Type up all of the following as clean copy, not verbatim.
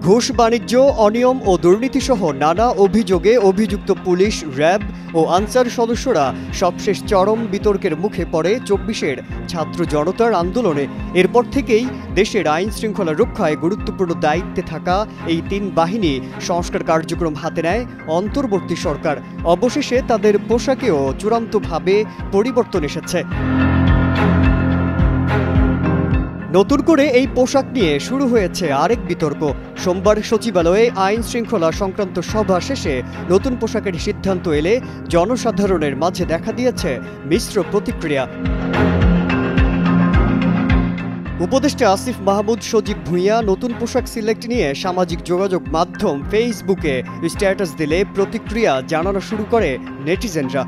ঘুষ বাণিজ্য, অনিয়ম ও দুর্নীতিসহ নানা অভিযোগে অভিযুক্ত পুলিশ, র্যাব ও আনসার সদস্যরা সবশেষ চরম বিতর্কের মুখে পড়ে ২৪-এর ছাত্র জনতার আন্দোলনে। এরপর থেকেই দেশের আইন শৃঙ্খলা রক্ষায় গুরুত্বপূর্ণ দায়িত্বে থাকা এই তিন বাহিনী সংস্কার কার্যক্রম হাতে নেয় অন্তর্বর্তী সরকার। অবশেষে তাদের পোশাকেও চূড়ান্তভাবে পরিবর্তন এসেছে। নতুন করে এই পোশাক নিয়ে শুরু হয়েছে আরেক বিতর্ক। সোমবার সচিবালয়ে আইন শৃঙ্খলা সংক্রান্ত সভা শেষে নতুন পোশাকের সিদ্ধান্ত এলে জনসাধারণের মাঝে দেখা দিয়েছে মিশ্র প্রতিক্রিয়া। উপদেষ্টা আসিফ মাহমুদ সজীব ভুঁইয়া নতুন পোশাক সিলেক্ট নিয়ে সামাজিক যোগাযোগ মাধ্যম ফেসবুকে স্ট্যাটাস দিলে প্রতিক্রিয়া জানানো শুরু করে নেটিজেনরা।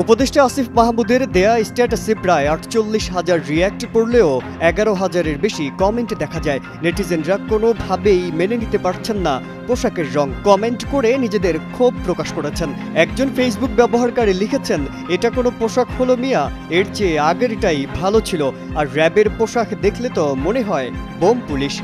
উপদেষ্টা আসিফ মাহমুদের দেয়া স্ট্যাটাসে প্রায় ৪৮,০০০ রিয়্যাক্ট পড়লেও ১১,০০০-এর বেশি কমেন্ট দেখা যায়। নেটিজেনরা কোনোভাবেই মেনে নিতে পারছেন না পোশাকের রং। কমেন্ট করে নিজেদের ক্ষোভ প্রকাশ করেছেন। একজন ফেসবুক ব্যবহারকারী লিখেছেন, এটা কোনো পোশাক হলো মিয়া, এর চেয়ে আগেরটাই ভালো ছিল। আর র্যাবের পোশাক দেখলে তো মনে হয় বোম পুলিশ।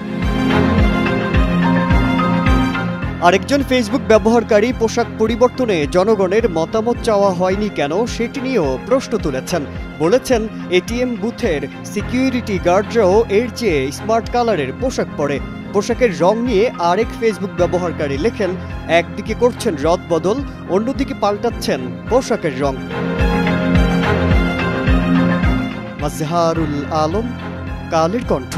আরেকজন ফেসবুক ব্যবহারকারী পোশাক পরিবর্তনে জনগণের মতামত চাওয়া হয়নি কেন সেটি নিয়েও প্রশ্ন তুলেছেন। বলেছেন, এটিএম বুথের সিকিউরিটি গার্ডরাও এর চেয়ে স্মার্ট কালারের পোশাক পরে। পোশাকের রং নিয়ে আরেক ফেসবুক ব্যবহারকারী লেখেন, একদিকে করছেন রদবদল, অন্যদিকে পাল্টাচ্ছেন পোশাকের রং। মাজহারুল আলম, কালের কণ্ঠ।